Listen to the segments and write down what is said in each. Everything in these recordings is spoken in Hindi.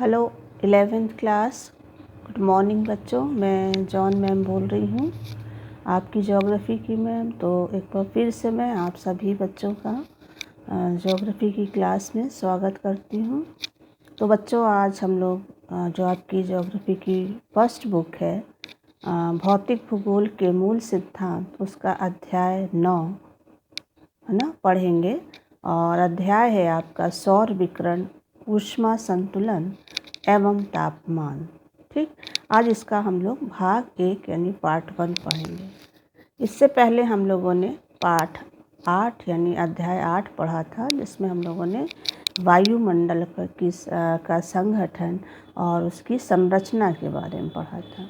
Hello 11th class, good morning बच्चों। मैं जॉन मैम बोल रही हूँ, आपकी ज्योग्राफ़ी की मैम। तो एक बार फिर से मैं आप सभी बच्चों का ज्योग्राफ़ी की क्लास में स्वागत करती हूँ। तो बच्चों, आज हम लोग जो आपकी ज्योग्राफ़ी की फर्स्ट बुक है भौतिक भूगोल के मूल सिद्धांत, उसका अध्याय 9 है ना, पढ़ेंगे। और अध्याय है आपका सौर विकिरण, ऊष्मा संतुलन एवं तापमान। ठीक, आज इसका हम लोग भाग 1 यानी पार्ट 1 पढ़ेंगे। इससे पहले हम लोगों ने पाठ 8 यानी अध्याय 8 पढ़ा था, जिसमें हम लोगों ने वायुमंडल का संगठन और उसकी संरचना के बारे में पढ़ा था।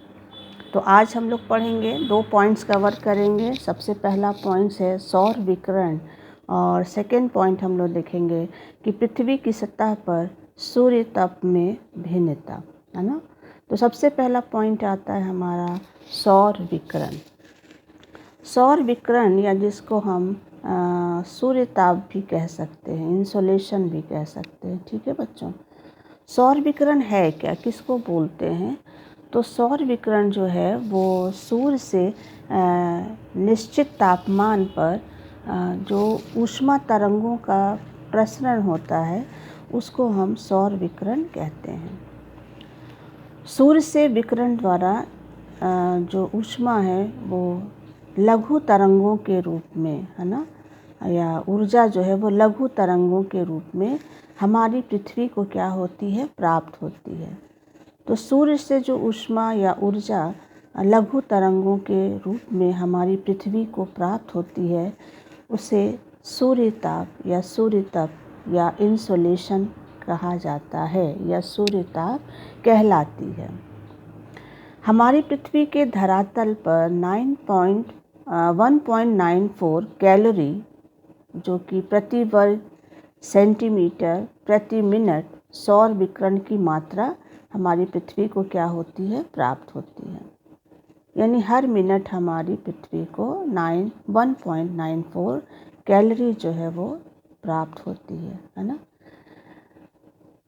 तो आज हम लोग पढ़ेंगे, 2 पॉइंट्स कवर करेंगे। सबसे पहला पॉइंट है सौर विकिरण, और सेकेंड पॉइंट हम लोग देखेंगे कि पृथ्वी की सतह पर सूर्य तप में भिन्नता, है ना। तो सबसे पहला पॉइंट आता है हमारा सौर विकिरण। सौर विकिरण, या जिसको हम सूर्य ताप भी कह सकते हैं, इंसोलेशन भी कह सकते हैं। ठीक है बच्चों, सौर विकिरण है क्या, किसको बोलते हैं? तो सौर विकिरण जो है वो सूर्य से निश्चित तापमान पर जो ऊष्मा तरंगों का प्रसरण होता है, उसको हम सौर विकिरण कहते हैं। सूर्य से विकिरण द्वारा जो ऊष्मा है वो लघु तरंगों के रूप में, है ना, या ऊर्जा जो है वो लघु तरंगों के रूप में हमारी पृथ्वी को क्या होती है, प्राप्त होती है। तो सूर्य से जो ऊष्मा या ऊर्जा लघु तरंगों के रूप में हमारी पृथ्वी को प्राप्त होती है, उसे सूर्य ताप या सूर्य तप या इंसोलेशन कहा जाता है, या सूर्य ताप कहलाती है। हमारी पृथ्वी के धरातल पर 1.94 कैलोरी, जो कि प्रति वर्ग सेंटीमीटर प्रति मिनट सौर विकिरण की मात्रा हमारी पृथ्वी को क्या होती है, प्राप्त होती है। यानी हर मिनट हमारी पृथ्वी को 1.94 कैलोरी जो है वो प्राप्त होती है ना।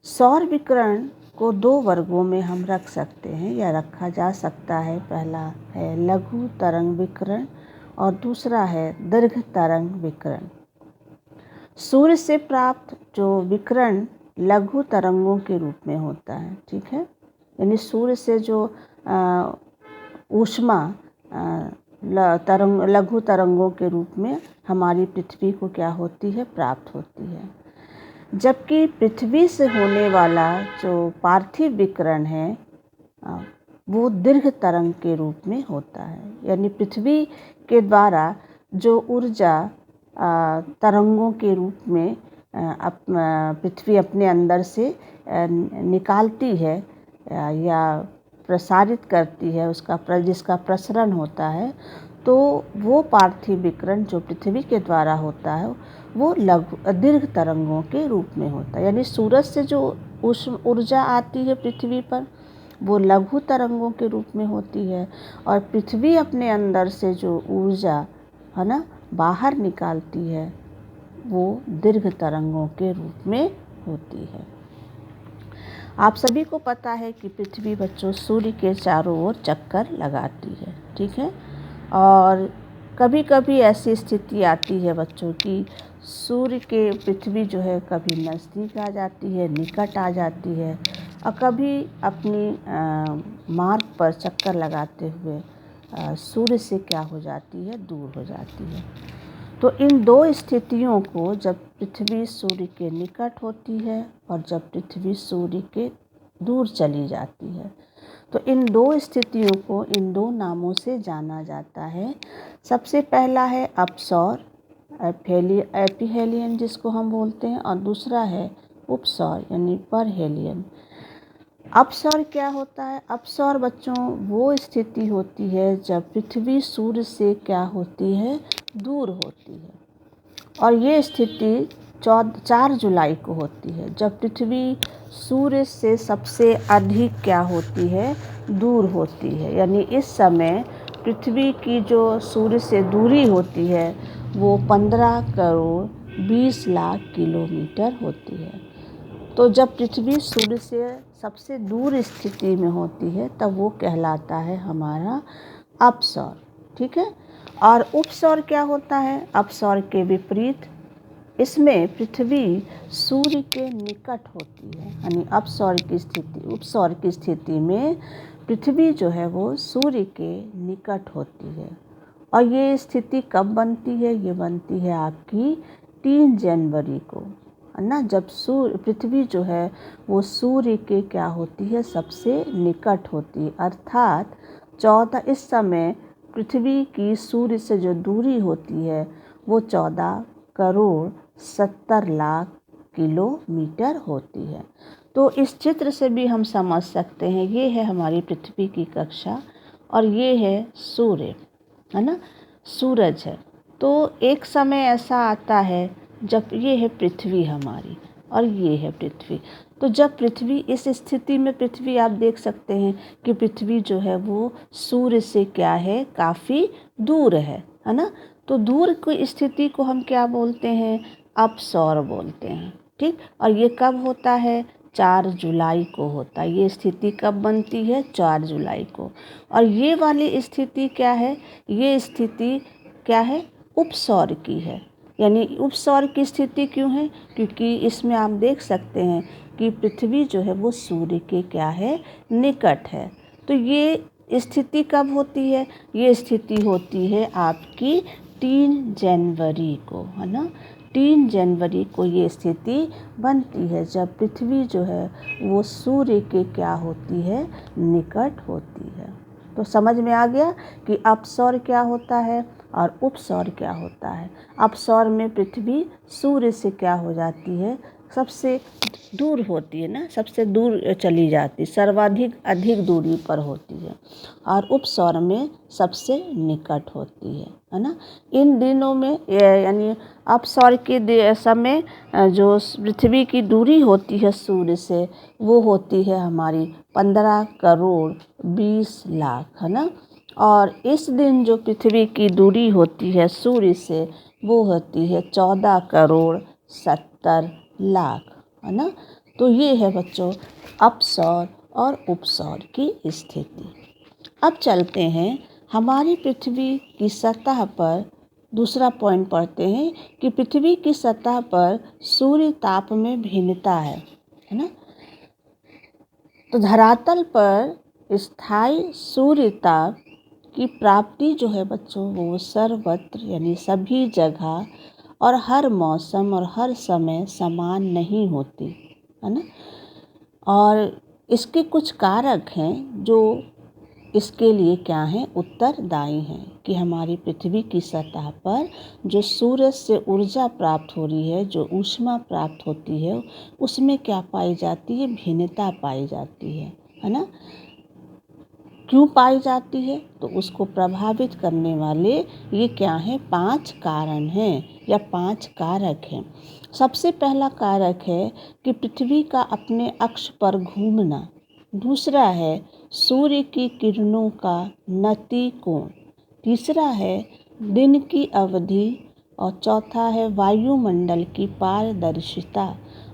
सौर विकिरण को 2 वर्गों में हम रख सकते हैं या रखा जा सकता है। पहला है लघु तरंग विकिरण और दूसरा है दीर्घ तरंग विकिरण। सूर्य से प्राप्त जो विकिरण लघु तरंगों के रूप में होता है, ठीक है। यानी सूर्य से जो ऊष्मा लघु तरंगों के रूप में हमारी पृथ्वी को क्या होती है, प्राप्त होती है। जबकि पृथ्वी से होने वाला जो पार्थिव विकिरण है वो दीर्घ तरंग के रूप में होता है। यानी पृथ्वी के द्वारा जो ऊर्जा तरंगों के रूप में पृथ्वी अपने अंदर से निकालती है या प्रसारित करती है, जिसका प्रसरण होता है, तो वो पार्थिव विकिरण जो पृथ्वी के द्वारा होता है वो दीर्घ तरंगों के रूप में होता है। यानी सूरज से जो ऊर्जा आती है पृथ्वी पर, वो लघु तरंगों के रूप में होती है, और पृथ्वी अपने अंदर से जो ऊर्जा, है ना, बाहर निकालती है, वो दीर्घ तरंगों के रूप में होती है। आप सभी को पता है कि पृथ्वी बच्चों सूर्य के चारों ओर चक्कर लगाती है, ठीक है। और कभी कभी ऐसी स्थिति आती है बच्चों की सूर्य के पृथ्वी जो है कभी नज़दीक आ जाती है, निकट आ जाती है, और कभी अपनी मार्ग पर चक्कर लगाते हुए सूर्य से क्या हो जाती है, दूर हो जाती है। तो इन 2 स्थितियों को, जब पृथ्वी सूर्य के निकट होती है और जब पृथ्वी सूर्य के दूर चली जाती है, तो इन 2 स्थितियों को इन 2 नामों से जाना जाता है। सबसे पहला है अपसौर, एपीहेलियन जिसको हम बोलते हैं, और दूसरा है उपसौर यानी परहेलियन। अपसौर क्या होता है? अपसौर बच्चों वो स्थिति होती है जब पृथ्वी सूर्य से क्या होती है, दूर होती है। और ये स्थिति 4 जुलाई को होती है, जब पृथ्वी सूर्य से सबसे अधिक क्या होती है, दूर होती है। यानी इस समय पृथ्वी की जो सूर्य से दूरी होती है वो 15 करोड़ 20 लाख किलोमीटर होती है। तो जब पृथ्वी सूर्य से सबसे दूर स्थिति में होती है तब वो कहलाता है हमारा अपसौर। ठीक है। और उपसौर क्या होता है? अपसौर के विपरीत इसमें पृथ्वी सूर्य के निकट होती है, यानी उपसौर की स्थिति में पृथ्वी जो है वो सूर्य के निकट होती है। और ये स्थिति कब बनती है? ये बनती है आपकी 3 जनवरी को, है ना, जब पृथ्वी जो है वो सूर्य के क्या होती है? सबसे निकट होती है। अर्थात 14 इस समय पृथ्वी की सूर्य से जो दूरी होती है वो 14 करोड़ 70 लाख किलोमीटर होती है। तो इस चित्र से भी हम समझ सकते हैं, ये है हमारी पृथ्वी की कक्षा और ये है सूर्य, है ना, सूरज है। तो एक समय ऐसा आता है जब ये है पृथ्वी हमारी और ये है पृथ्वी। तो जब पृथ्वी इस स्थिति में, पृथ्वी आप देख सकते हैं कि पृथ्वी जो है वो सूर्य से क्या है? काफ़ी दूर है ना। तो दूर की स्थिति को हम क्या बोलते हैं? अपसौर बोलते हैं। ठीक। और ये कब होता है? 4 जुलाई को होता है। ये स्थिति कब बनती है? 4 जुलाई को। और ये वाली स्थिति क्या है? ये स्थिति क्या है? उपसौर की है। यानी उपसौर की स्थिति क्यों है? क्योंकि इसमें आप देख सकते हैं कि पृथ्वी जो है वो सूर्य के क्या है? निकट है। तो ये स्थिति कब होती है? ये स्थिति होती है आपकी 3 जनवरी को, है ना। 3 जनवरी को ये स्थिति बनती है जब पृथ्वी जो है वो सूर्य के क्या होती है? निकट होती है। तो समझ में आ गया कि अपसौर क्या होता है और उपसौर क्या होता है। अपसौर में पृथ्वी सूर्य से क्या हो जाती है? सबसे दूर होती है ना, सबसे दूर चली जाती, सर्वाधिक अधिक दूरी पर होती है। और उपसौर में सबसे निकट होती है ना। इन दिनों में यानी अपसौर के समय जो पृथ्वी की दूरी होती है सूर्य से वो होती है हमारी 15 करोड़ 20 लाख, है ना। और इस दिन जो पृथ्वी की दूरी होती है सूर्य से वो होती है 14 करोड़ 70 लाख, है ना। तो ये है बच्चों अपसौर और उपसौर की स्थिति। अब चलते हैं हमारी पृथ्वी की सतह पर, दूसरा पॉइंट पढ़ते हैं कि पृथ्वी की सतह पर सूर्य ताप में भिन्नता है ना। तो धरातल पर स्थायी सूर्य ताप की प्राप्ति जो है बच्चों वो सर्वत्र यानी सभी जगह और हर मौसम और हर समय समान नहीं होती, है ना। और इसके कुछ कारक हैं जो इसके लिए क्या हैं? उत्तरदायी हैं कि हमारी पृथ्वी की सतह पर जो सूरज से ऊर्जा प्राप्त हो रही है, जो ऊष्मा प्राप्त होती है, उसमें क्या पाई जाती है? भिन्नता पाई जाती है ना। क्यों पाई जाती है? तो उसको प्रभावित करने वाले ये क्या हैं? 5 कारण हैं या 5 कारक हैं। सबसे पहला कारक है कि पृथ्वी का अपने अक्ष पर घूमना। दूसरा है सूर्य की किरणों का नति कोण। तीसरा है दिन की अवधि। और चौथा है वायुमंडल की पारदर्शिता।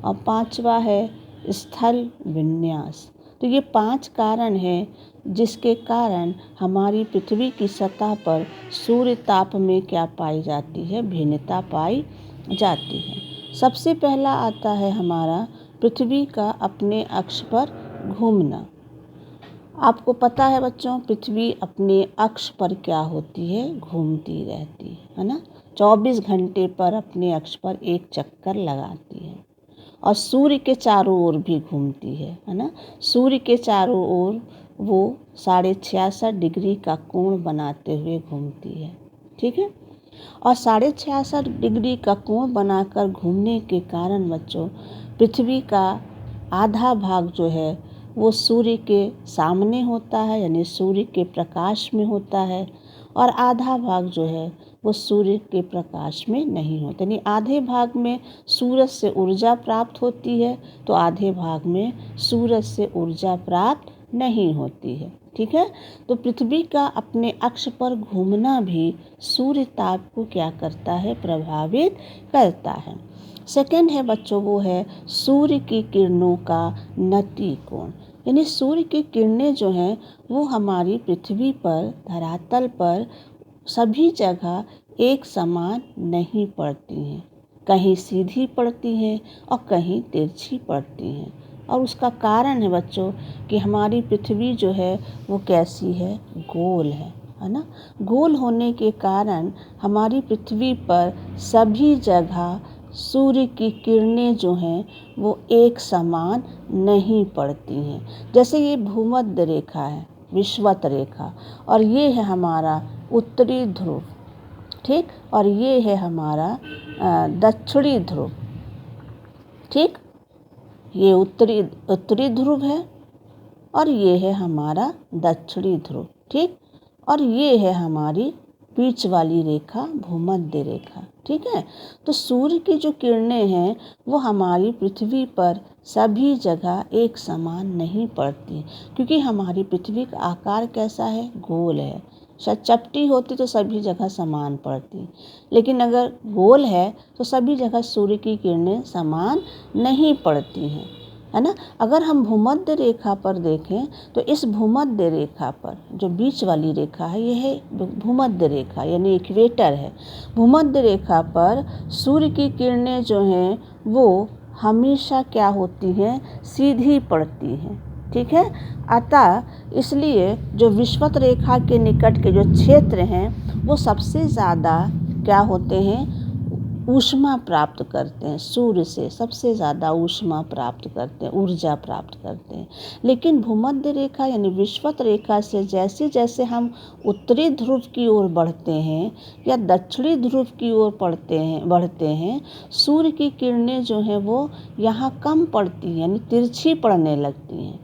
और पांचवा है स्थल विन्यास। तो ये 5 कारण हैं जिसके कारण हमारी पृथ्वी की सतह पर सूर्य ताप में क्या पाई जाती है? भिन्नता पाई जाती है। सबसे पहला आता है हमारा पृथ्वी का अपने अक्ष पर घूमना। आपको पता है बच्चों, पृथ्वी अपने अक्ष पर क्या होती है? घूमती रहती है ना। 24 घंटे पर अपने अक्ष पर एक चक्कर लगाती है और सूर्य के चारों ओर भी घूमती है ना। सूर्य के चारों ओर वो 66.5 डिग्री का कोण बनाते हुए घूमती है। ठीक है। और 66.5 डिग्री का कोण बनाकर घूमने के कारण बच्चों पृथ्वी का आधा भाग जो है वो सूर्य के सामने होता है, यानी सूर्य के प्रकाश में होता है, और आधा भाग जो है वो सूर्य के प्रकाश में नहीं होता। यानी आधे भाग में सूरज से ऊर्जा प्राप्त होती है तो आधे भाग में सूरज से ऊर्जा प्राप्त नहीं होती है। ठीक है। तो पृथ्वी का अपने अक्ष पर घूमना भी सूर्य ताप को क्या करता है? प्रभावित करता है। सेकंड है बच्चों वो है सूर्य की किरणों का नति कोण, यानी सूर्य की किरणें जो हैं वो हमारी पृथ्वी पर, धरातल पर सभी जगह एक समान नहीं पड़ती हैं। कहीं सीधी पड़ती हैं और कहीं तिरछी पड़ती हैं। और उसका कारण है बच्चों कि हमारी पृथ्वी जो है वो कैसी है, गोल है ना। गोल होने के कारण हमारी पृथ्वी पर सभी जगह सूर्य की किरणें जो हैं वो एक समान नहीं पड़ती हैं। जैसे ये भूमध्य रेखा है, विषुवत रेखा, और ये है हमारा उत्तरी ध्रुव, ठीक, और ये है हमारा दक्षिणी ध्रुव, ठीक। ये उत्तरी ध्रुव है और ये है हमारा दक्षिणी ध्रुव, ठीक। और ये है हमारी बीच वाली रेखा भूमध्य रेखा, ठीक है। तो सूर्य की जो किरणें हैं वो हमारी पृथ्वी पर सभी जगह एक समान नहीं पड़ती, क्योंकि हमारी पृथ्वी का आकार कैसा है, गोल है। शायद चपटी होती तो सभी जगह समान पड़ती, लेकिन अगर गोल है तो सभी जगह सूर्य की किरणें समान नहीं पड़ती हैं, है ना। अगर हम भूमध्य रेखा पर देखें तो इस भूमध्य रेखा पर जो बीच वाली रेखा है यह है भूमध्य रेखा, यानी इक्वेटर है। भूमध्य रेखा पर सूर्य की किरणें जो हैं वो हमेशा क्या होती हैं, सीधी पड़ती हैं, ठीक है। अतः इसलिए जो विषुवत रेखा के निकट के जो क्षेत्र हैं वो सबसे ज़्यादा क्या होते हैं, ऊष्मा प्राप्त करते हैं, सूर्य से सबसे ज़्यादा ऊष्मा प्राप्त करते हैं, ऊर्जा प्राप्त करते हैं। लेकिन भूमध्य रेखा यानी विषुवत रेखा से जैसे जैसे हम उत्तरी ध्रुव की ओर बढ़ते हैं या दक्षिणी ध्रुव की ओर बढ़ते हैं, सूर्य की किरणें जो हैं वो यहाँ कम पड़ती हैं, यानी तिरछी पड़ने लगती हैं।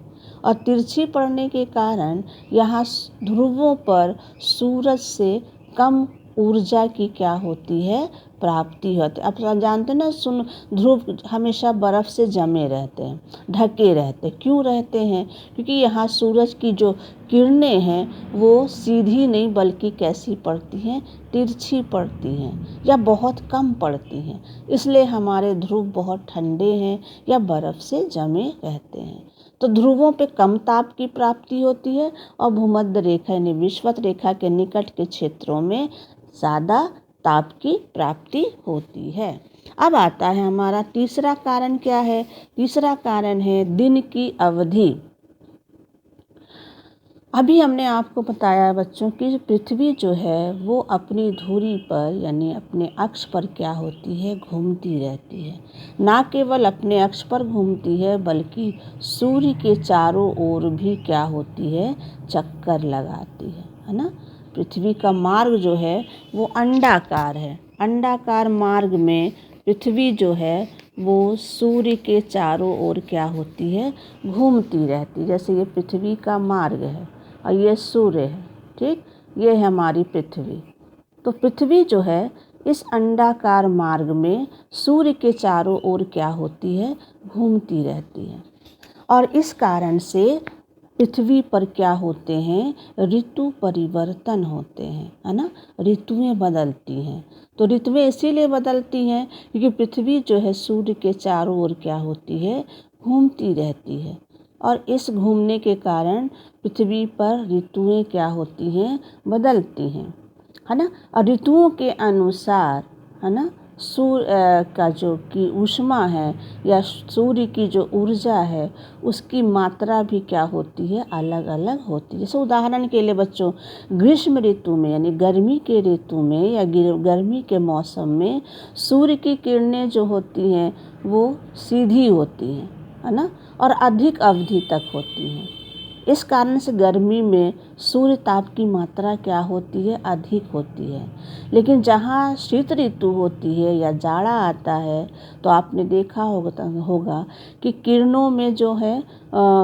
और तिरछी पड़ने के कारण यहाँ ध्रुवों पर सूरज से कम ऊर्जा की क्या होती है, प्राप्ति होती है। आप जानते हैं ना, ध्रुव हमेशा बर्फ़ से जमे रहते हैं, ढके रहते हैं। क्यों रहते हैं? क्योंकि यहाँ सूरज की जो किरणें हैं वो सीधी नहीं बल्कि कैसी पड़ती हैं, तिरछी पड़ती हैं या बहुत कम पड़ती हैं। इसलिए हमारे ध्रुव बहुत ठंडे हैं या बर्फ़ से जमे रहते हैं। तो ध्रुवों पे कम ताप की प्राप्ति होती है और भूमध्य रेखा यानी विषुवत रेखा के निकट के क्षेत्रों में ज़्यादा ताप की प्राप्ति होती है। अब आता है हमारा तीसरा कारण क्या है? तीसरा कारण है दिन की अवधि। अभी हमने आपको बताया बच्चों कि पृथ्वी जो है वो अपनी धुरी पर यानी अपने अक्ष पर क्या होती है, घूमती रहती है। ना केवल अपने अक्ष पर घूमती है बल्कि सूर्य के चारों ओर भी क्या होती है, चक्कर लगाती है ना। पृथ्वी का मार्ग जो है वो अंडाकार है। अंडाकार मार्ग में पृथ्वी जो है वो सूर्य के चारों ओर क्या होती है, घूमती रहती। जैसे ये पृथ्वी का मार्ग है और ये सूर्य है, ठीक, ये है हमारी पृथ्वी। तो पृथ्वी जो है इस अंडाकार मार्ग में सूर्य के चारों ओर क्या होती है, घूमती रहती है। और इस कारण से पृथ्वी पर क्या होते हैं, ऋतु परिवर्तन होते हैं, है ना। ऋतुएं बदलती हैं। तो ऋतुएं इसीलिए बदलती हैं क्योंकि पृथ्वी जो है सूर्य के चारों ओर क्या होती है, घूमती रहती है। और इस घूमने के कारण पृथ्वी पर ऋतुएं क्या होती हैं, बदलती हैं, है ना। और ऋतुओं के अनुसार, है ना, सूर्य का जो की ऊष्मा है या सूर्य की जो ऊर्जा है उसकी मात्रा भी क्या होती है, अलग अलग होती है। जैसे उदाहरण के लिए बच्चों, ग्रीष्म ऋतु में यानी गर्मी के ऋतु में या गर्मी के मौसम में सूर्य की किरणें जो होती हैं वो सीधी होती हैं, है ना, और अधिक अवधि तक होती हैं। इस कारण से गर्मी में सूर्य ताप की मात्रा क्या होती है, अधिक होती है। लेकिन जहाँ शीत ऋतु होती है या जाड़ा आता है तो आपने देखा होगा कि किरणों में जो है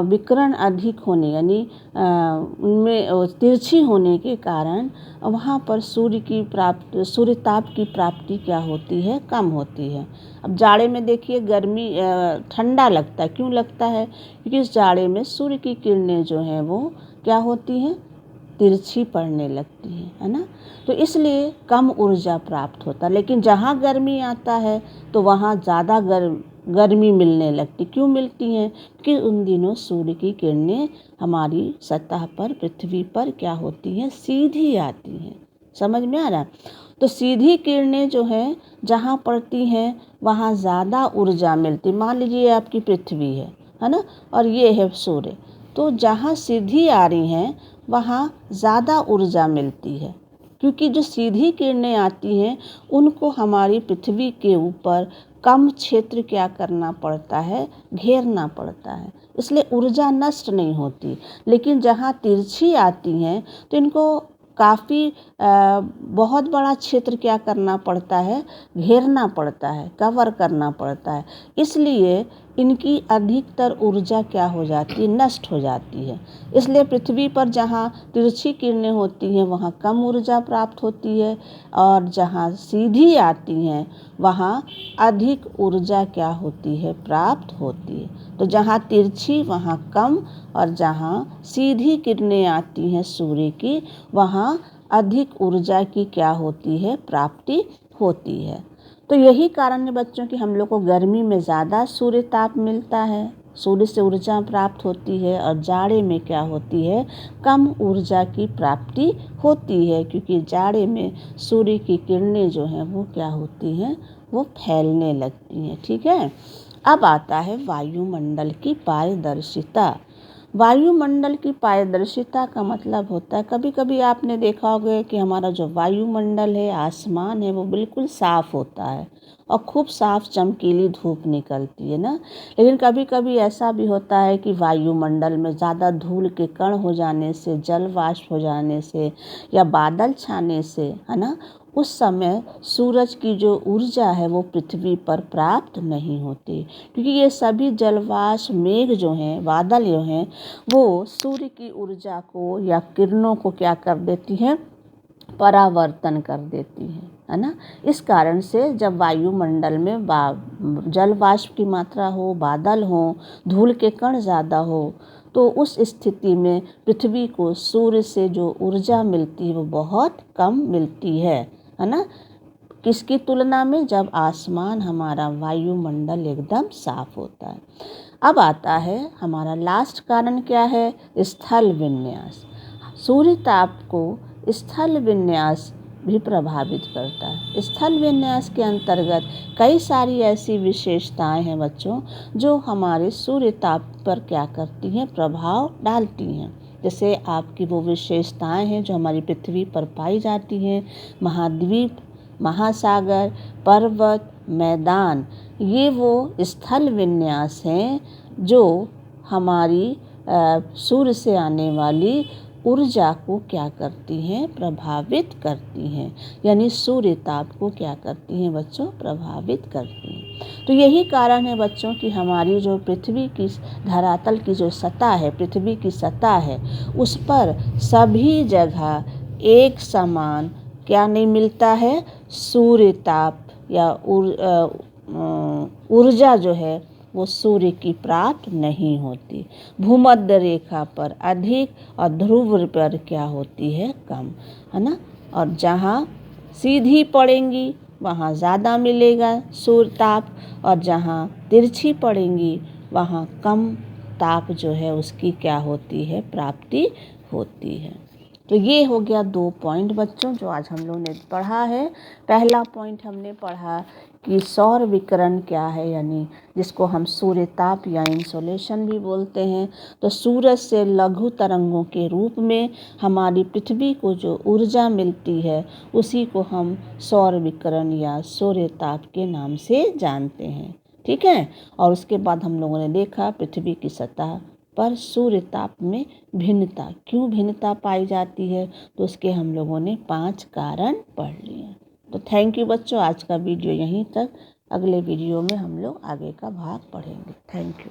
विकिरण अधिक होने यानी उनमें तिरछी होने के कारण वहाँ पर सूर्य ताप की प्राप्ति क्या होती है, कम होती है। अब जाड़े में देखिए गर्मी ठंडा लगता है। क्यों लगता है? क्योंकि इस जाड़े में सूर्य की किरणें जो हैं वो क्या होती हैं, तिरछी पड़ने लगती है ना। तो इसलिए कम ऊर्जा प्राप्त होता है। लेकिन जहाँ गर्मी आता है तो वहाँ ज़्यादा गर्मी मिलने लगती। क्यों मिलती हैं? कि उन दिनों सूर्य की किरणें हमारी सतह पर, पृथ्वी पर क्या होती हैं? सीधी आती हैं। समझ में आ रहा? तो सीधी किरणें जो हैं जहाँ पड़ती हैं वहाँ ज़्यादा ऊर्जा मिलती। मान लीजिए आपकी पृथ्वी है ना, और ये है सूर्य। तो जहाँ सीधी आ रही हैं वहाँ ज़्यादा ऊर्जा मिलती है, क्योंकि जो सीधी किरणें आती हैं उनको हमारी पृथ्वी के ऊपर कम क्षेत्र क्या करना पड़ता है? घेरना पड़ता है। इसलिए ऊर्जा नष्ट नहीं होती। लेकिन जहाँ तिरछी आती हैं तो इनको काफ़ी बहुत बड़ा क्षेत्र क्या करना पड़ता है? घेरना पड़ता है, कवर करना पड़ता है। इसलिए इनकी अधिकतर ऊर्जा क्या हो जाती है? नष्ट हो जाती है। इसलिए पृथ्वी पर जहाँ तिरछी किरणें होती हैं वहाँ कम ऊर्जा प्राप्त होती है, और जहाँ सीधी आती हैं वहाँ अधिक ऊर्जा क्या होती है? प्राप्त होती है। तो जहाँ तिरछी वहाँ कम, और जहाँ सीधी किरणें आती हैं सूर्य की वहाँ अधिक ऊर्जा की क्या होती है? प्राप्ति होती है। तो यही कारण है बच्चों कि हम लोग को गर्मी में ज़्यादा सूर्य ताप मिलता है, सूर्य से ऊर्जा प्राप्त होती है, और जाड़े में क्या होती है? कम ऊर्जा की प्राप्ति होती है, क्योंकि जाड़े में सूर्य की किरणें जो हैं वो क्या होती हैं? वो फैलने लगती हैं। ठीक है। अब आता है वायुमंडल की पारदर्शिता। वायुमंडल की पारदर्शिता का मतलब होता है, कभी कभी आपने देखा होगा कि हमारा जो वायुमंडल है, आसमान है, वो बिल्कुल साफ़ होता है और खूब साफ चमकीली धूप निकलती है ना। लेकिन कभी कभी ऐसा भी होता है कि वायुमंडल में ज़्यादा धूल के कण हो जाने से, जल वाष्प हो जाने से, या बादल छाने से, है ना, उस समय सूरज की जो ऊर्जा है वो पृथ्वी पर प्राप्त नहीं होती, क्योंकि ये सभी जलवाष्प, मेघ जो हैं, बादल जो हैं, वो सूर्य की ऊर्जा को या किरणों को क्या कर देती हैं? परावर्तन कर देती है ना। इस कारण से जब वायुमंडल में जल वाष्प की मात्रा हो, बादल हो, धूल के कण ज़्यादा हो, तो उस स्थिति में पृथ्वी को सूर्य से जो ऊर्जा मिलती है वो बहुत कम मिलती है ना। किसकी तुलना में? जब आसमान, हमारा वायुमंडल एकदम साफ होता है। अब आता है हमारा लास्ट कारण क्या है? स्थल विन्यास। सूर्य ताप को स्थल विन्यास भी प्रभावित करता है। स्थल विन्यास के अंतर्गत कई सारी ऐसी विशेषताएं हैं बच्चों जो हमारे सूर्य ताप पर क्या करती हैं? प्रभाव डालती हैं। जैसे आपकी वो विशेषताएं हैं जो हमारी पृथ्वी पर पाई जाती हैं, महाद्वीप, महासागर, पर्वत, मैदान, ये वो स्थल विन्यास हैं जो हमारी सूर्य से आने वाली ऊर्जा को क्या करती हैं? प्रभावित करती हैं। यानी सूर्य ताप को क्या करती हैं बच्चों? प्रभावित करती हैं। तो यही कारण है बच्चों कि हमारी जो पृथ्वी की धरातल की जो सतह है, पृथ्वी की सतह है, उस पर सभी जगह एक समान क्या नहीं मिलता है? सूर्य ताप या ऊर्जा जो है वो सूर्य की प्राप्त नहीं होती। भूमध्य रेखा पर अधिक और ध्रुव पर क्या होती है? कम, है ना। और जहाँ सीधी पड़ेंगी वहाँ ज़्यादा मिलेगा सूर्य ताप, और जहाँ तिरछी पड़ेंगी वहाँ कम ताप जो है उसकी क्या होती है? प्राप्ति होती है। तो ये हो गया 2 पॉइंट बच्चों जो आज हम लोगों ने पढ़ा है। पहला पॉइंट हमने पढ़ा कि सौर विकिरण क्या है, यानी जिसको हम सूर्य ताप या इंसोलेशन भी बोलते हैं। तो सूरज से लघु तरंगों के रूप में हमारी पृथ्वी को जो ऊर्जा मिलती है उसी को हम सौर विकिरण या सूर्य ताप के नाम से जानते हैं। ठीक है। और उसके बाद हम लोगों ने देखा पृथ्वी की सतह पर सूर्य ताप में भिन्नता, क्यों भिन्नता पाई जाती है, तो उसके हम लोगों ने 5 कारण पढ़ लिए। तो थैंक यू बच्चों, आज का वीडियो यहीं तक। अगले वीडियो में हम लोग आगे का भाग पढ़ेंगे। Thank you.